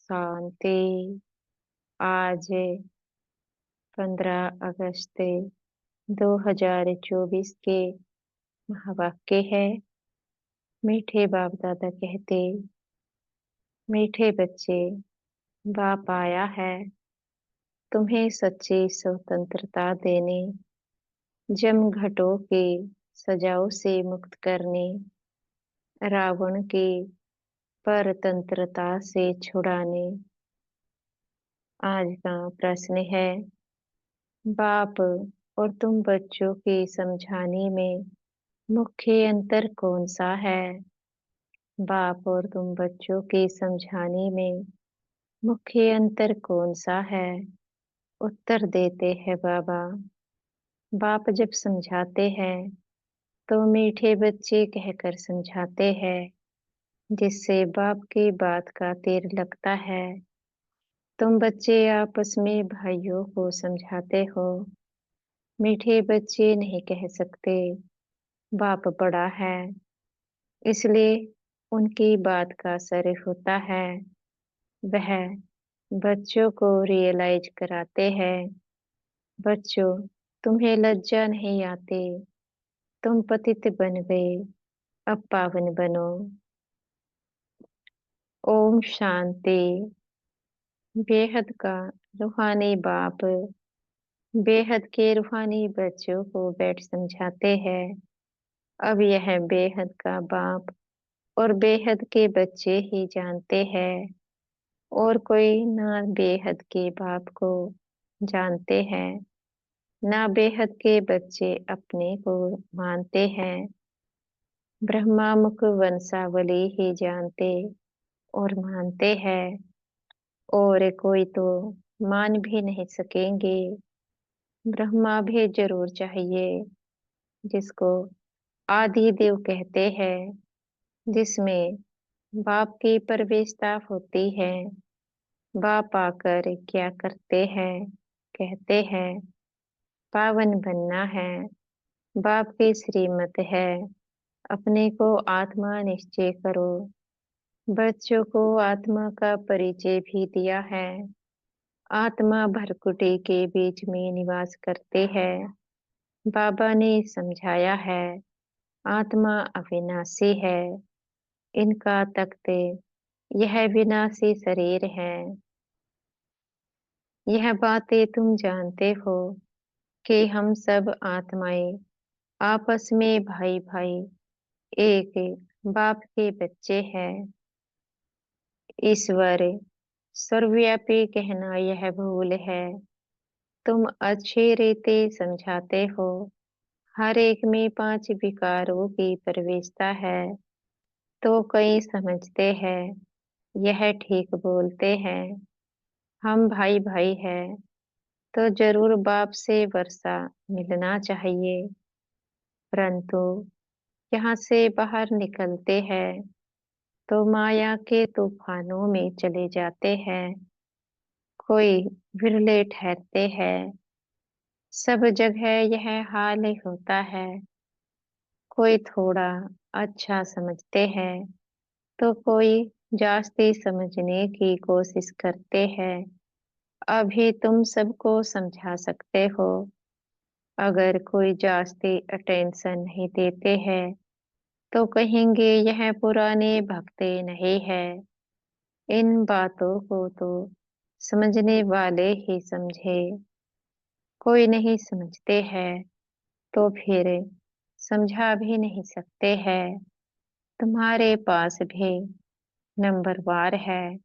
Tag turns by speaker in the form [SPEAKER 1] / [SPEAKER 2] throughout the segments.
[SPEAKER 1] शांति। आज 15 अगस्त 2024 के महावाक्य है। मीठे बाप दादा कहते, मीठे बच्चे, बाप आया है तुम्हें सच्ची स्वतंत्रता देने, जम घटों के सजाओं से मुक्त करने, रावण की परतंत्रता से छुड़ाने। आज का प्रश्न है, बाप और तुम बच्चों के समझाने में मुख्य अंतर कौन सा है? बाप और तुम बच्चों के समझाने में मुख्य अंतर कौन सा है? उत्तर देते हैं बाबा। बाप जब समझाते हैं तो मीठे बच्चे कहकर समझाते हैं, जिससे बाप की बात का तीर लगता है। तुम बच्चे आपस में भाइयों को समझाते हो। मीठे बच्चे नहीं कह सकते बाप बड़ा है, इसलिए उनकी बात का असर होता है। वह बच्चों को रियलाइज कराते हैं, बच्चों तुम्हें लज्जा नहीं आती, तुम पतित बन गए, अब पावन बनो। ओम शांति। बेहद का रूहानी बाप बेहद के रूहानी बच्चों को बैठ समझाते हैं। अब यह बेहद का बाप और बेहद के बच्चे ही जानते हैं, और कोई ना बेहद के बाप को जानते हैं, ना बेहद के बच्चे अपने को मानते हैं। ब्रह्मा मुख वंशावली ही जानते और मानते हैं, और कोई तो मान भी नहीं सकेंगे। ब्रह्मा भी जरूर चाहिए, जिसको आदि देव कहते हैं, जिसमें बाप की प्रवेशता होती है। बाप आकर क्या करते हैं? कहते हैं पावन बनना है। बाप की श्रीमत है, अपने को आत्मा निश्चय करो। बच्चों को आत्मा का परिचय भी दिया है। आत्मा भरकुटी के बीच में निवास करते हैं। बाबा ने समझाया है, आत्मा अविनाशी है, इनका तख्त यह विनाशी शरीर है। यह बातें तुम जानते हो कि हम सब आत्माएं आपस में भाई भाई एक बाप के बच्चे हैं। ईश्वर सर्वव्यापी कहना यह भूल है। तुम अच्छी रीति समझाते हो, हर एक में 5 विकारों की प्रवेशता है, तो कई समझते हैं यह ठीक बोलते हैं। हम भाई भाई हैं, तो जरूर बाप से वर्षा मिलना चाहिए, परंतु यहाँ से बाहर निकलते हैं तो माया के तूफानों में चले जाते हैं। कोई विरले ठहरते हैं, सब जगह यह हाल ही होता है। कोई थोड़ा अच्छा समझते हैं तो कोई जास्ती समझने की कोशिश करते हैं। अभी तुम सबको समझा सकते हो। अगर कोई जास्ती अटेंशन नहीं देते हैं तो कहेंगे यह पुराने भक्ति नहीं है। इन बातों को तो समझने वाले ही समझे। कोई नहीं समझते हैं तो फिर समझा भी नहीं सकते हैं। तुम्हारे पास भी नंबरवार है।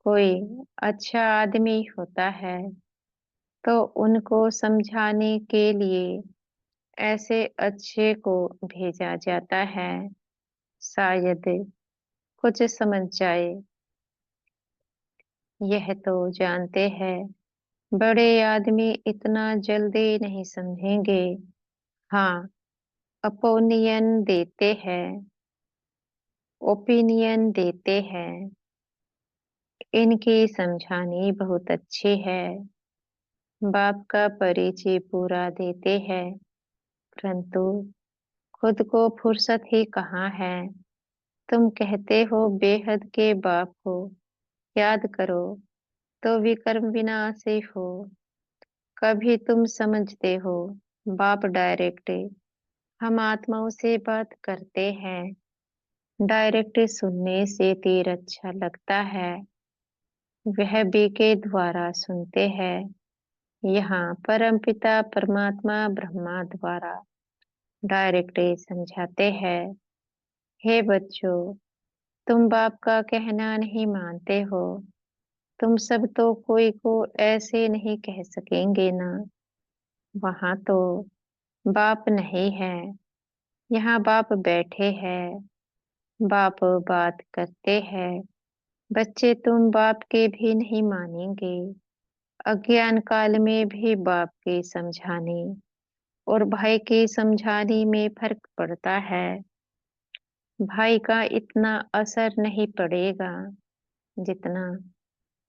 [SPEAKER 1] कोई अच्छा आदमी होता है तो उनको समझाने के लिए ऐसे अच्छे को भेजा जाता है, शायद कुछ समझ जाए। यह तो जानते हैं बड़े आदमी इतना जल्दी नहीं समझेंगे। हाँ, ओपिनियन देते हैं। इनकी समझानी बहुत अच्छी है। बाप का परिचय पूरा देते हैं, परंतु खुद को फुर्सत ही कहाँ है। तुम कहते हो बेहद के बाप को याद करो तो विकर्म विनाशी हो। कभी तुम समझते हो बाप डायरेक्ट हम आत्माओं से बात करते हैं। डायरेक्ट सुनने से तीर अच्छा लगता है। वह बी के द्वारा सुनते हैं। यहाँ परमपिता परमात्मा ब्रह्मा द्वारा डायरेक्ट समझाते हैं। हे बच्चों, तुम बाप का कहना नहीं मानते हो। तुम सब तो कोई को ऐसे नहीं कह सकेंगे ना। वहां तो बाप नहीं है, यहाँ बाप बैठे हैं। बाप बात करते हैं। बच्चे तुम बाप के भी नहीं मानेंगे। अज्ञान काल में भी बाप के समझाने और भाई के समझाने में फर्क पड़ता है। भाई का इतना असर नहीं पड़ेगा जितना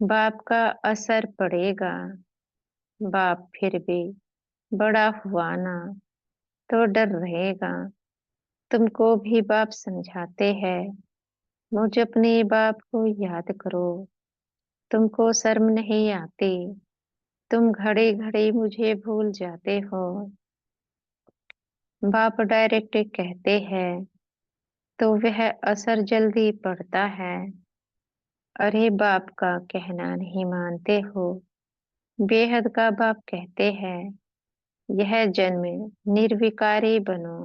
[SPEAKER 1] बाप का असर पड़ेगा। बाप फिर भी बड़ा हुआ ना तो डर रहेगा। तुमको भी बाप समझाते हैं, मुझ अपने बाप को याद करो। तुमको शर्म नहीं आती? तुम घड़ी घड़ी मुझे भूल जाते हो। बाप डायरेक्ट कहते हैं तो वह असर जल्दी पड़ता है। अरे बाप का कहना नहीं मानते हो। बेहद का बाप कहते हैं यह जन्म निर्विकारी बनो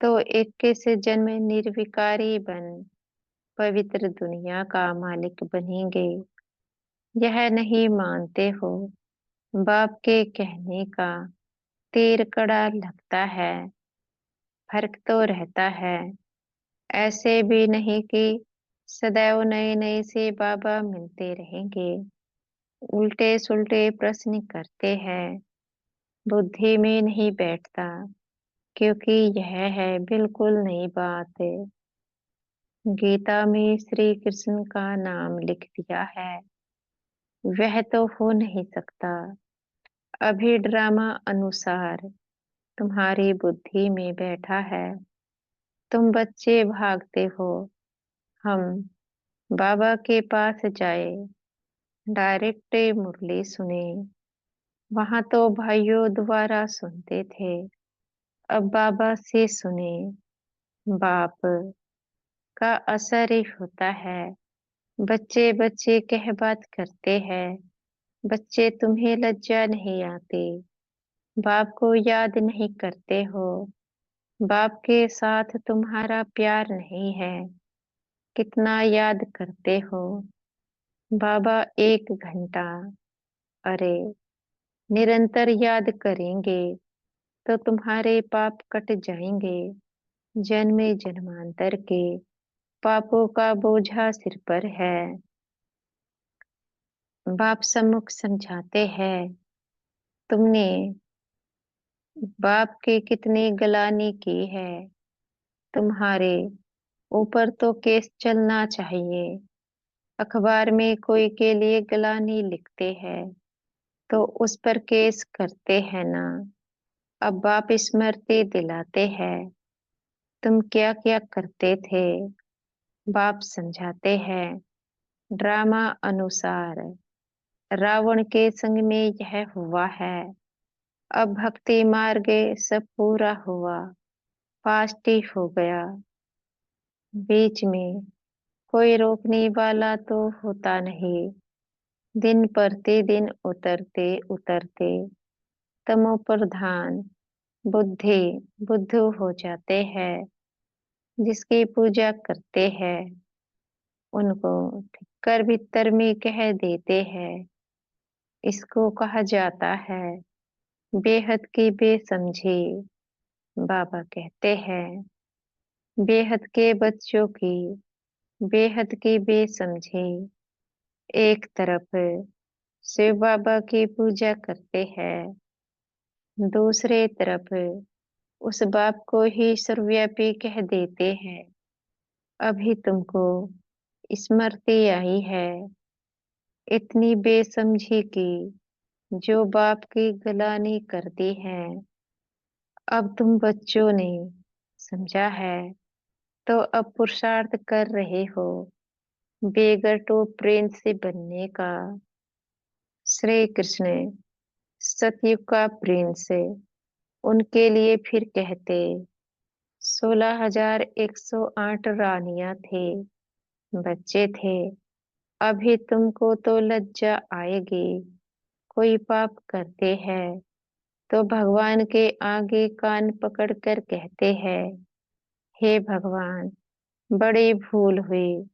[SPEAKER 1] तो 21 जन्म निर्विकारी बन पवित्र दुनिया का मालिक बनेंगे। यह नहीं मानते हो। बाप के कहने का तीर कड़ा लगता है। फर्क तो रहता है। ऐसे भी नहीं कि सदैव नए नए से बाबा मिलते रहेंगे। उल्टे सुल्टे प्रश्न करते हैं। बुद्धि में नहीं बैठता क्योंकि यह है बिल्कुल नई बात। गीता में श्री कृष्ण का नाम लिख दिया है। वह तो हो नहीं सकता। अभी ड्रामा अनुसार तुम्हारी बुद्धि में बैठा है। तुम बच्चे भागते हो। हम बाबा के पास जाए, डायरेक्ट मुरली सुने। वहां तो भाइयों द्वारा सुनते थे, अब बाबा से सुने। बाप का असर ही होता है। बच्चे बच्चे कह बात करते हैं। बच्चे तुम्हें लज्जा नहीं आती? बाप को याद नहीं करते हो? बाप के साथ तुम्हारा प्यार नहीं है? कितना याद करते हो? बाबा 1 घंटा, अरे निरंतर याद करेंगे तो तुम्हारे पाप कट जाएंगे। जन्मे जन्मांतर के पापों का बोझा सिर पर है। बाप सम्मुख समझाते हैं तुमने बाप के कितनी गलानी की है। तुम्हारे ऊपर तो केस चलना चाहिए। अखबार में कोई के लिए गलानी लिखते हैं तो उस पर केस करते हैं ना। अब बाप स्मृति दिलाते हैं तुम क्या क्या करते थे। बाप समझाते हैं ड्रामा अनुसार रावण के संग में यह हुआ है। अब भक्ति मार्ग सब पूरा हुआ, फास्ट ही हो गया। बीच में कोई रोकने वाला तो होता नहीं। दिन प्रतिदिन उतरते उतरते तमो प्रधान बुद्धि बुद्धू हो जाते हैं। जिसकी पूजा करते हैं उनको कर भीतर में कह देते हैं। इसको कहा जाता है बेहद की बेसमझी। बाबा कहते हैं बेहद के बच्चों की बेहद की बेसमझी। एक तरफ शिव बाबा की पूजा करते हैं, दूसरे तरफ उस बाप को ही सर्वव्यापी कह देते हैं। अभी तुमको स्मृति आई है इतनी बेसमझी की जो बाप की गलानी करती है। अब तुम बच्चों ने समझा है तो अब पुरुषार्थ कर रहे हो। बेगर तो प्रिंस से बनने का। श्री कृष्ण सतयुग का प्रिंस, उनके लिए फिर कहते 16,108 रानियां थे, बच्चे थे। अभी तुमको तो लज्जा आएगी। कोई पाप करते हैं तो भगवान के आगे कान पकड़कर कहते हैं, हे भगवान, बड़ी भूल हुई,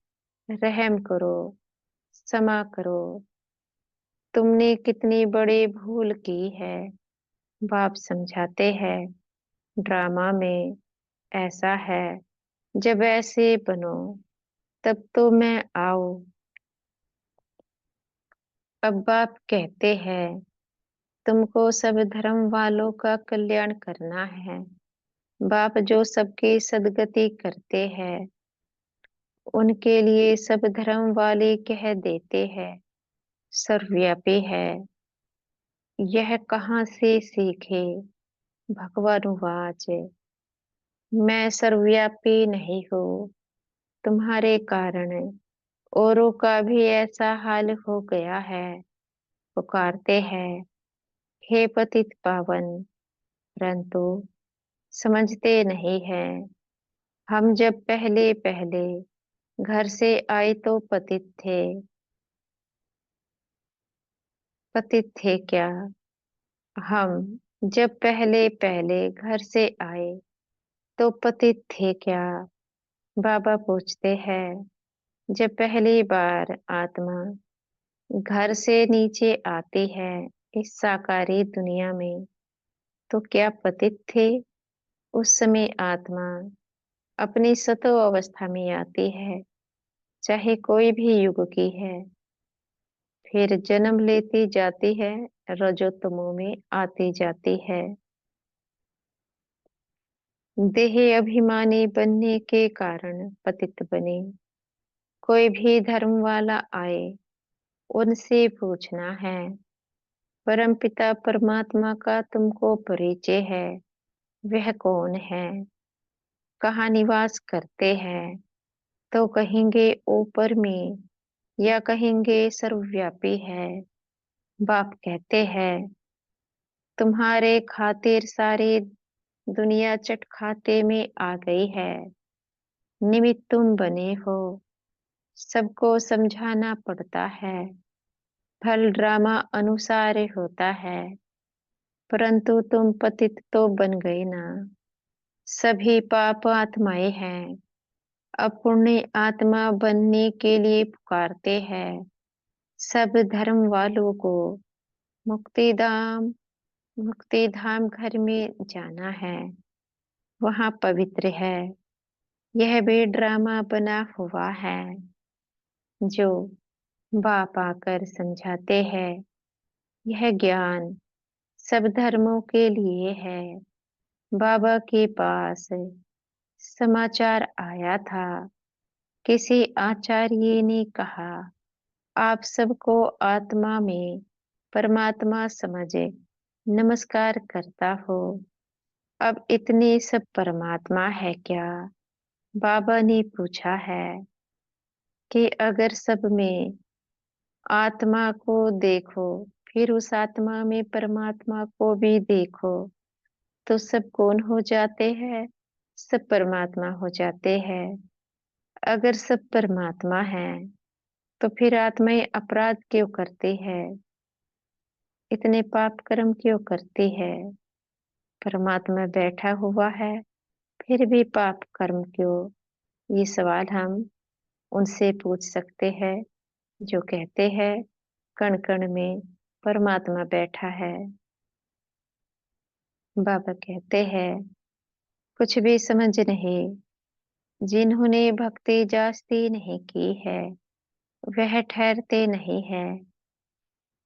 [SPEAKER 1] रहम करो, क्षमा करो। तुमने कितनी बड़ी भूल की है। बाप समझाते हैं, ड्रामा में ऐसा है, जब ऐसे बनो तब तो मैं आऊं। अब बाप कहते हैं, तुमको सब धर्म वालों का कल्याण करना है। बाप जो सबकी सदगति करते हैं, उनके लिए सब धर्म वाले कह देते हैं, सर्वव्यापी है। यह कहाँ से सीखे। भगवानुवाच, मैं सर्वव्यापी नहीं हूँ। तुम्हारे कारण औरों का भी ऐसा हाल हो गया है। पुकारते हैं, हे पतित पावन, परंतु समझते नहीं हैं। हम जब पहले पहले घर से आए तो पतित थे क्या। हम जब पहले पहले घर से आए तो पतित थे क्या। बाबा पूछते हैं, जब पहली बार आत्मा घर से नीचे आती है इस साकारी दुनिया में, तो क्या पतित थे। उस समय आत्मा अपनी सतो अवस्था में आती है, चाहे कोई भी युग की है। फिर जन्म लेती जाती है, रजोतमो में आती जाती है। देह अभिमानी बनने के कारण पतित बने। कोई भी धर्म वाला आए, उनसे पूछना है, परमपिता परमात्मा का तुमको परिचय है, वह कौन है, कहाँ निवास करते हैं। तो कहेंगे ऊपर में, या कहेंगे सर्वव्यापी है। बाप कहते हैं, तुम्हारे खातिर सारी दुनिया चट खाते में आ गई है। निमित्त तुम बने हो, सबको समझाना पड़ता है। फल ड्रामा अनुसार होता है, परंतु तुम पतित तो बन गए ना। सभी पाप आत्माएं हैं, अब पुण्य आत्मा बनने के लिए पुकारते हैं। सब धर्म वालों को मुक्ति धाम मुक्ति धाम घर में जाना है, वहाँ पवित्र है। यह भी ड्रामा बना हुआ है, जो बाप आकर समझाते हैं। यह ज्ञान सब धर्मों के लिए है। बाबा के पास समाचार आया था। किसी आचार्य ने कहा, आप सबको आत्मा में परमात्मा समझे नमस्कार करता हो। अब इतने सब परमात्मा है क्या। बाबा ने पूछा है कि अगर सब में आत्मा को देखो, फिर उस आत्मा में परमात्मा को भी देखो, तो सब कौन हो जाते हैं। सब परमात्मा हो जाते हैं। अगर सब परमात्मा है, तो फिर आत्माएं अपराध क्यों करती है, इतने पाप कर्म क्यों करती है। परमात्मा बैठा हुआ है, फिर भी पाप कर्म क्यों। ये सवाल हम उनसे पूछ सकते हैं, जो कहते हैं कण कण में परमात्मा बैठा है। बाबा कहते हैं, कुछ भी समझ नहीं। जिन्होंने भक्ति जास्ती नहीं की है, वह ठहरते नहीं है।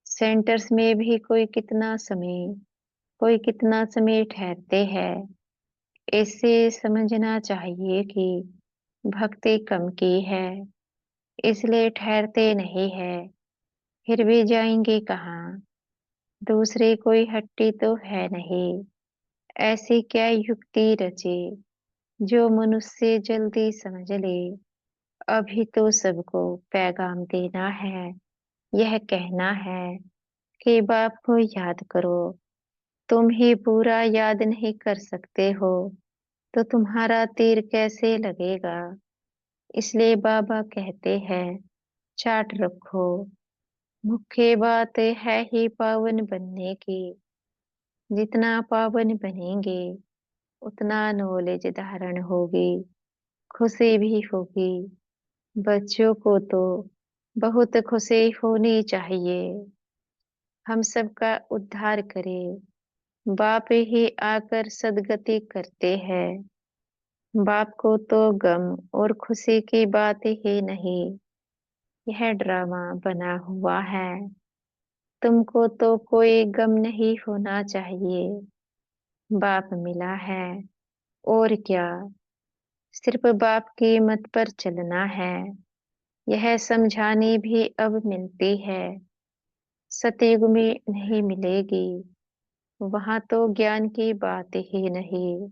[SPEAKER 1] सेंटर्स में भी कोई कितना समय ठहरते हैं। इससे समझना चाहिए कि भक्ति कम की है, इसलिए ठहरते नहीं है। फिर भी जाएंगे कहाँ। दूसरी कोई हट्टी तो है नहीं। ऐसी क्या युक्ति रचे, जो मनुष्य जल्दी समझ ले। अभी तो सबको पैगाम देना है, यह कहना है कि बाप को याद करो। तुम ही पूरा याद नहीं कर सकते हो तो तुम्हारा तीर कैसे लगेगा। इसलिए बाबा कहते हैं चाट रखो। मुख्य बात है ही पावन बनने की। जितना पावन बनेंगे उतना नॉलेज धारण होगी, खुशी भी होगी। बच्चों को तो बहुत खुशी होनी चाहिए। हम सबका उद्धार करे। बाप ही आकर सदगति करते हैं। बाप को तो गम और खुशी की बात ही नहीं, यह ड्रामा बना हुआ है। तुमको तो कोई गम नहीं होना चाहिए। बाप मिला है और क्या, सिर्फ बाप की मत पर चलना है। यह समझानी भी अब मिलती है, सतयुग में नहीं मिलेगी। वहां तो ज्ञान की बात ही नहीं।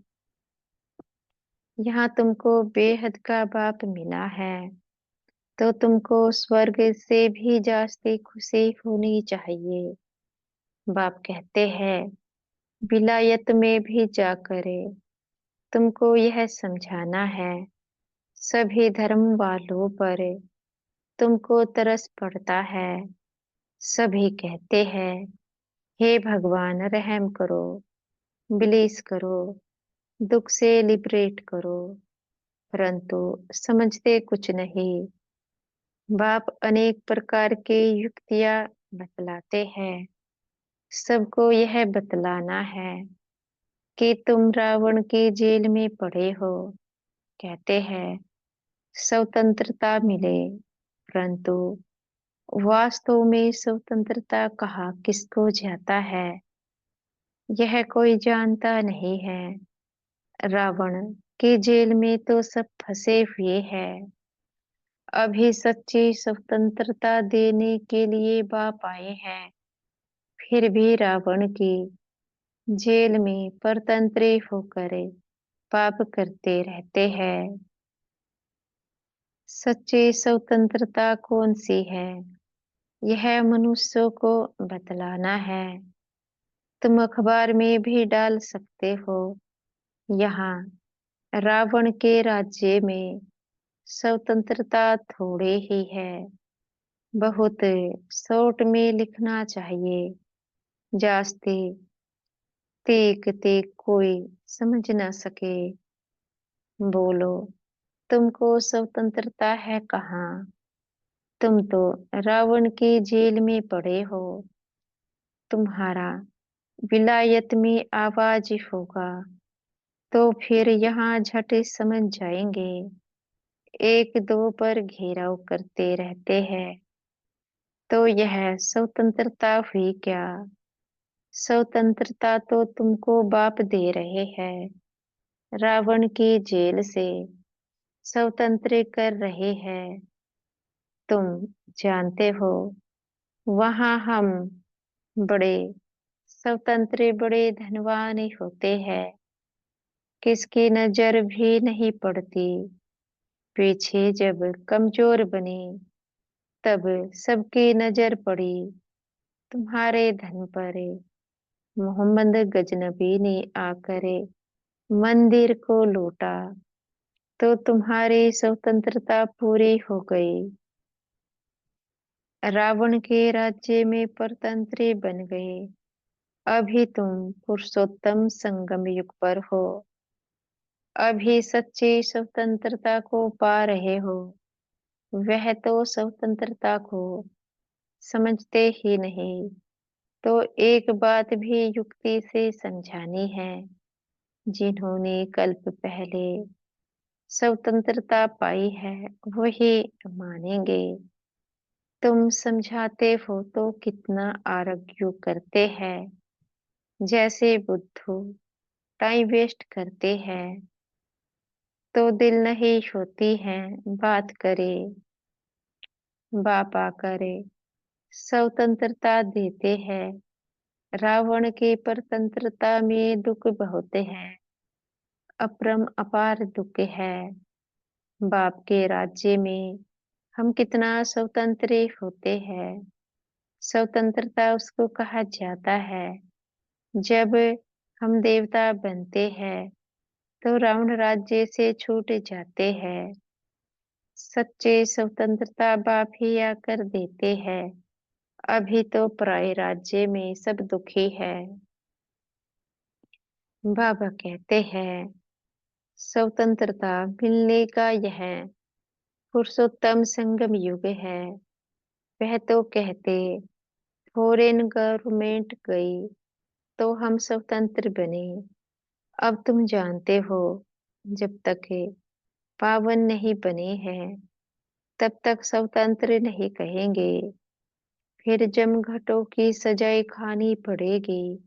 [SPEAKER 1] यहाँ तुमको बेहद का बाप मिला है तो तुमको स्वर्ग से भी जास्ती खुशी होनी चाहिए। बाप कहते हैं विलायत में भी जाकर तुमको यह समझाना है। सभी धर्म वालों पर तुमको तरस पड़ता है। सभी कहते हैं हे भगवान रहम करो, बिलीस करो, दुख से लिबरेट करो, परंतु समझते कुछ नहीं। बाप अनेक प्रकार के युक्तियां बतलाते हैं। सबको यह बतलाना है कि तुम रावण की जेल में पड़े हो। कहते हैं स्वतंत्रता मिले, परंतु वास्तव में स्वतंत्रता कहाँ किसको जाता है, यह कोई जानता नहीं है। रावण की जेल में तो सब फंसे हुए हैं। अभी सच्ची स्वतंत्रता देने के लिए बाप आए हैं, फिर भी रावण की जेल में परतंत्र होकर पाप करते रहते हैं। सच्ची स्वतंत्रता कौन सी है, यह मनुष्यों को बतलाना है। तुम अखबार में भी डाल सकते हो। यहाँ रावण के राज्य में स्वतंत्रता थोड़े ही है। बहुत शॉर्ट में लिखना चाहिए, जास्ती तीक तीक कोई समझ न सके। बोलो तुमको स्वतंत्रता है कहाँ। तुम तो रावण की जेल में पड़े हो। तुम्हारा विलायत में आवाज होगा तो फिर यहाँ झट समझ जाएंगे। एक दो पर घेराव करते रहते हैं तो यह स्वतंत्रता हुई क्या। स्वतंत्रता तो तुमको बाप दे रहे हैं, रावण की जेल से स्वतंत्र कर रहे हैं। तुम जानते हो वहां हम बड़े स्वतंत्र बड़े धनवान होते हैं, किसकी नजर भी नहीं पड़ती। पीछे जब कमजोर बने तब सबकी नजर पड़ी तुम्हारे धन पर। मोहम्मद गजनबी ने आकर मंदिर को लूटा तो तुम्हारी स्वतंत्रता पूरी हो गई। रावण के राज्य में परतंत्र बन गए। अभी तुम पुरुषोत्तम संगम युग पर हो। अभी सच्ची स्वतंत्रता को पा रहे हो। वह तो स्वतंत्रता को समझते ही नहीं। तो एक बात भी युक्ति से समझानी है। जिन्होंने कल्प पहले स्वतंत्रता पाई है वही मानेंगे। तुम समझाते हो तो कितना आर्ग्यू करते हैं, जैसे बुद्धू टाइम वेस्ट करते हैं। तो दिल नहीं होती है बात करे। बाप आकर स्वतंत्रता देते हैं। रावण की परतंत्रता में दुख बहुत है, अपरम अपार दुख है। बाप के राज्य में हम कितना स्वतंत्र होते हैं। स्वतंत्रता उसको कहा जाता है जब हम देवता बनते हैं तो रावण राज्य से छूट जाते हैं। सच्चे स्वतंत्रता बाप ही आकर देते हैं। अभी तो पराये राज्य में सब दुखी है। बाबा कहते हैं स्वतंत्रता मिलने का यह पुरुषोत्तम संगम युग है। वह तो कहते फॉरेन गवर्नमेंट गई तो हम स्वतंत्र बने। अब तुम जानते हो जब तक पावन नहीं बने हैं तब तक स्वतंत्र नहीं कहेंगे। फिर जमघटों की सजाएं खानी पड़ेगी।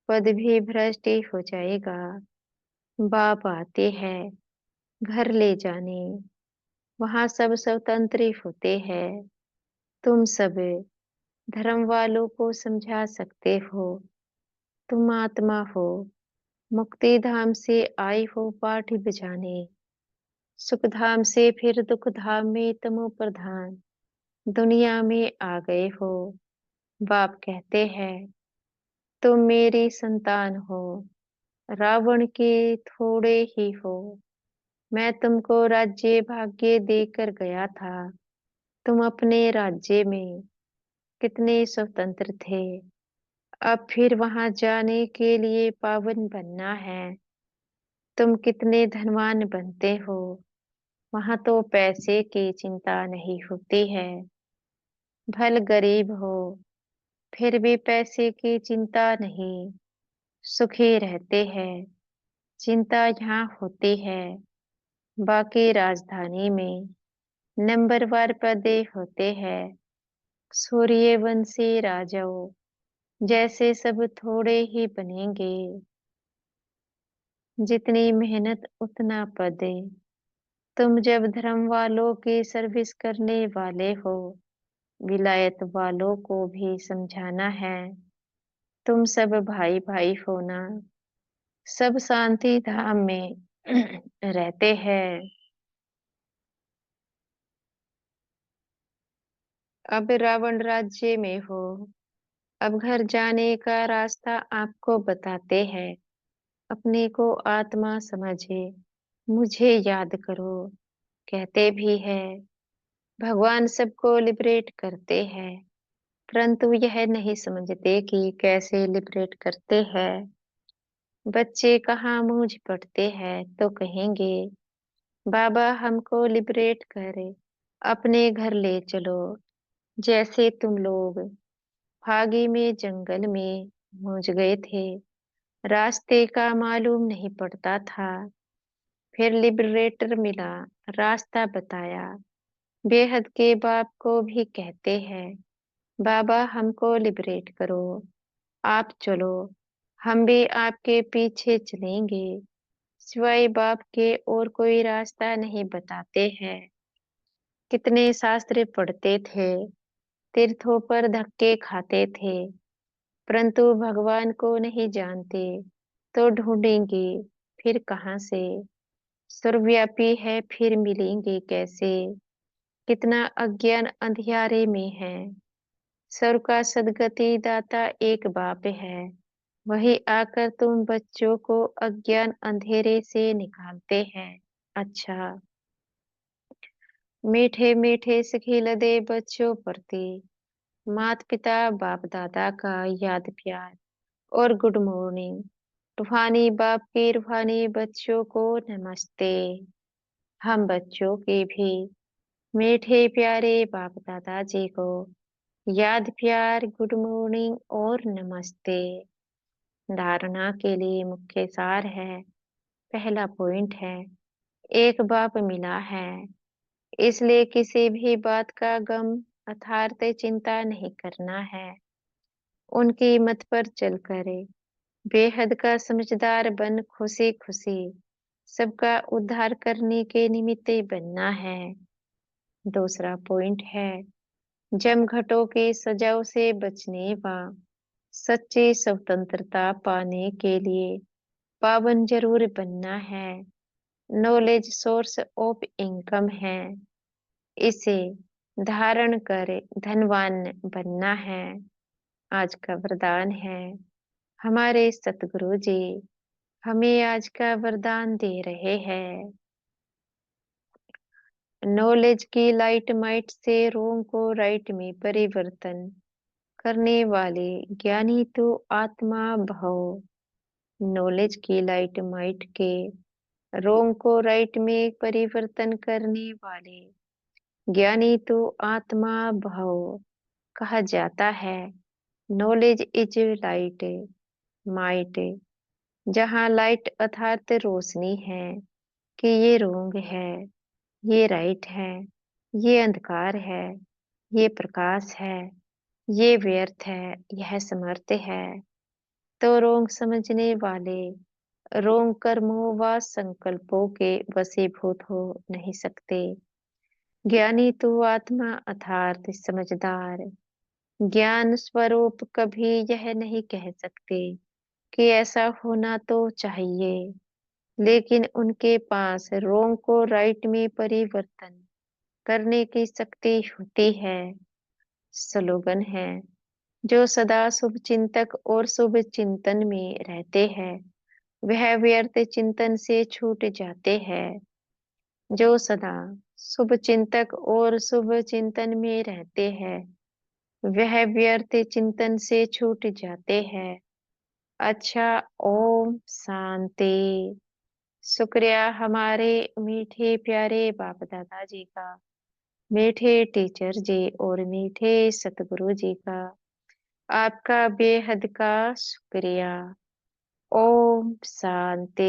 [SPEAKER 1] पद भी भ्रष्ट हो जाएगा। बाप आते हैं घर ले जाने। वहां सब स्वतंत्र होते हैं। तुम सब धर्म वालों को समझा सकते हो। तुम आत्मा हो। मुक्ति धाम से आई हो पाठ बजाने। सुख धाम से फिर दुख धाम में तमो प्रधान दुनिया में आ गए हो। बाप कहते हैं तुम मेरी संतान हो। रावण के थोड़े ही हो। मैं तुमको राज्य भाग्य देकर गया था। तुम अपने राज्य में कितने स्वतंत्र थे। अब फिर वहां जाने के लिए पावन बनना है। तुम कितने धनवान बनते हो। वहां तो पैसे की चिंता नहीं होती है। भल गरीब हो फिर भी पैसे की चिंता नहीं। सुखी रहते हैं। चिंता यहाँ होती है। बाकी राजधानी में नंबरवार पदे होते हैं। सूर्यवंशी राजाओं जैसे सब थोड़े ही बनेंगे। जितनी मेहनत उतना पद। तुम जब धर्म वालों की सर्विस करने वाले हो विलायत वालों को भी समझाना है। तुम सब भाई भाई हो ना। सब शांति धाम में रहते हैं। अब रावण राज्य में हो। अब घर जाने का रास्ता आपको बताते हैं। अपने को आत्मा समझे मुझे याद करो। कहते भी है भगवान सबको लिबरेट करते हैं परंतु यह नहीं समझते कि कैसे लिबरेट करते हैं। बच्चे कहाँ मूंछ पड़ते हैं तो कहेंगे बाबा हमको लिबरेट करे अपने घर ले चलो। जैसे तुम लोग फागी में जंगल में मूंछ गए थे। रास्ते का मालूम नहीं पड़ता था। फिर लिबरेटर मिला रास्ता बताया। बेहद के बाप को भी कहते हैं बाबा हमको लिबरेट करो। आप चलो हम भी आपके पीछे चलेंगे। सिवाय बाप के और कोई रास्ता नहीं बताते हैं। कितने शास्त्र पढ़ते थे। तीर्थों पर धक्के खाते थे परंतु भगवान को नहीं जानते तो ढूंढेंगे फिर कहाँ से। सर्वव्यापी है फिर मिलेंगे कैसे। कितना अज्ञान अंधियारे में है। सर्व का सदगति दाता एक बाप है। वही आकर तुम बच्चों को अज्ञान अंधेरे से निकालते हैं। अच्छा मीठे मीठे सिखिल दे बच्चों प्रति माता पिता बाप दादा का याद प्यार और गुड मॉर्निंग। रूहानी बाप की रूहानी बच्चों को नमस्ते। हम बच्चों के भी मीठे प्यारे बाप दादाजी को याद प्यार गुड मॉर्निंग और नमस्ते। धारणा के लिए मुख्य सार है। पहला पॉइंट है एक बाप मिला है इसलिए किसी भी बात का गम अथार्थ चिंता नहीं करना है। उनकी मत पर चल करे बेहद का समझदार बन खुशी खुशी सबका उद्धार करने के निमित्त बनना है। दूसरा पॉइंट है जमघटों की सजाओं से बचने व सच्ची स्वतंत्रता पाने के लिए पावन जरूर बनना है। नॉलेज सोर्स ऑफ इनकम है। इसे धारण कर धनवान बनना है। आज का वरदान है। हमारे सतगुरु जी हमें आज का वरदान दे रहे हैं। नॉलेज की लाइट माइट से रोम को राइट में परिवर्तन करने वाले ज्ञानी तो आत्मा भव। नॉलेज की लाइट माइट के रोम को राइट में परिवर्तन करने वाले ज्ञानी तो आत्मा भव कहा जाता है। नॉलेज इज लाइट माइट, जहाँ लाइट अर्थात रोशनी है कि ये रोंग है, ये राइट है, ये अंधकार है, ये प्रकाश है, ये व्यर्थ है, यह समर्थ है। तो रोंग समझने वाले रोंग कर्मों व संकल्पों के वशीभूत हो नहीं सकते। ज्ञानी तो आत्मा अर्थात समझदार ज्ञान स्वरूप कभी यह नहीं कह सकते कि ऐसा होना तो चाहिए, लेकिन उनके पास रोंग को राइट में परिवर्तन करने की शक्ति होती है। स्लोगन है, जो सदा शुभ चिंतक और शुभ चिंतन में रहते हैं वह व्यर्थ चिंतन से छूट जाते हैं। जो सदा शुभ चिंतक और शुभ चिंतन में रहते हैं वह व्यर्थ चिंतन से छूट जाते हैं। अच्छा, ओम शांति। शुक्रिया हमारे मीठे प्यारे बाप दादा जी का, मीठे टीचर जी और मीठे सतगुरु जी का। आपका बेहद का शुक्रिया। ओम शांति।